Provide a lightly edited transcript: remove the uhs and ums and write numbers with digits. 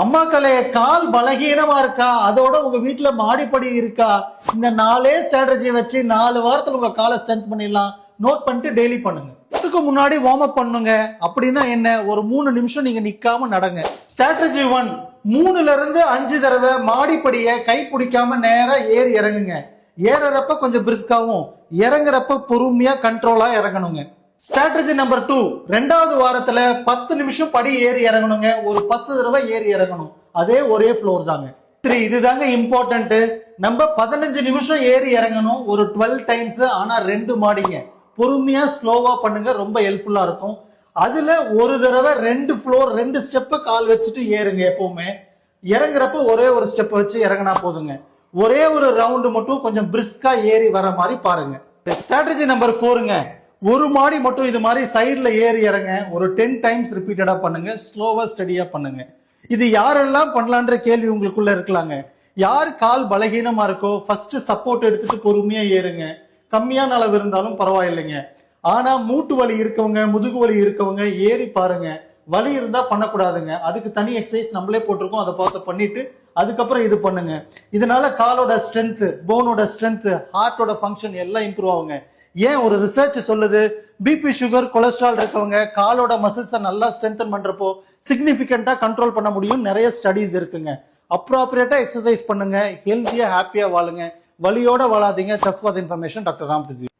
அம்மாக்களே, கால் பலகீனமா இருக்கா, அதோட உங்க வீட்டுல மாடிப்படி இருக்கா, இந்த 4 ஸ்ட்ராட்டஜி வச்சு 4 வாரத்துல உங்க காலை ஸ்ட்ரென்த் பண்ணிடலாம். நோட் பண்ணிட்டு டெய்லி பண்ணுங்க. இதுக்கு முன்னாடி வார்ம் அப் பண்ணுங்க. அப்படின்னா என்ன, ஒரு 3 நிமிஷம் நீங்க நிக்காம நடங்க. ஸ்ட்ராட்டஜி 1, 3ல இருந்து 5 தடவை மாடிப்படிய கை பிடிக்காம நேரா ஏறி இறங்குங்க. ஏறறப்ப கொஞ்சம் பிரிஸ்காவும், இறங்குறப்ப பொறுமையா கண்ட்ரோலா இறங்கணுங்க. ஸ்ட்ராட்டஜி நம்பர் 2, 2வது வாரத்துல 10 நிமிஷம் படி ஏறி இறங்கணுங்க. ஒரு 10 தடவை ஏறி இறங்கணும். அதே ஒரே ஃப்ளோர் தாங்க. 3, இதுதாங்க இம்பார்ட்டன்ட். நம்ம 15 நிமிஷம் ஏறி இறங்கணும். ஒரு 12 டைம்ஸ். ஆனா 2 மாடிங்க. பொறுமையா ஸ்லோவா பண்ணுங்க, ரொம்ப ஹெல்ப்ஃபுல்லா இருக்கும். அதுல ஒரு தடவை 2 ஃப்ளோர் 2 ஸ்டெப் கால் வச்சுட்டு ஏறுங்க. எப்பவுமே இறங்குறப்ப ஒரே ஒரு ஸ்டெப் வச்சு இறங்கினா போதுங்க. ஒரே ஒரு ரவுண்டு மட்டும் கொஞ்சம் பிரிஸ்கா ஏறி வர மாதிரி பாருங்க. ஸ்ட்ராட்டஜி நம்பர் 4ங்க, ஒரு மாடி மட்டும் இது மாதிரி சைட்ல ஏறி இறங்க. ஒரு 10 டைம்ஸ் ரிப்பீட்டடா பண்ணுங்க. ஸ்லோவா ஸ்டடியா பண்ணுங்க. இது யாரெல்லாம் பண்ணலான்ற கேள்வி உங்களுக்குள்ள இருக்கலாங்க. யார் கால் பலகீனமா இருக்கோ ஃபர்ஸ்ட் சப்போர்ட் எடுத்துட்டு பொறுமையா ஏறுங்க. கம்மியான அளவு இருந்தாலும் பரவாயில்லைங்க. ஆனா மூட்டு வலி இருக்கவங்க, முதுகு வலி இருக்கவங்க ஏறி பாருங்க. வலி இருந்தா பண்ணக்கூடாதுங்க. அதுக்கு தனி எக்ஸசைஸ் நம்மளே போட்டிருக்கோம், அதை பார்த்து பண்ணிட்டு அதுக்கப்புறம் இது பண்ணுங்க. இதனால காலோட ஸ்ட்ரென்த், போனோட ஸ்ட்ரென்த், ஹார்ட்டோட ஃபங்க்ஷன் எல்லாம் இம்ப்ரூவ் ஆகுங்க. ஏன் ஒரு ரிசர்ச் சொல்லுது, பிபி, சுகர், கொலஸ்ட்ரால் இருக்கவங்க காலோட மசில்ஸை நல்லா ஸ்ட்ரென்தன் பண்றப்போ சிக்னிபிகண்டா கண்ட்ரோல் பண்ண முடியும். நிறைய ஸ்டடிஸ் இருக்குங்க. அப்ராப்ரியேட்டா எக்ஸசைஸ் பண்ணுங்க. ஹெல்த்தியா ஹாப்பியா வாழுங்க. வலியோட வாழாதீங்க. Just for the information, doctor Ram physio.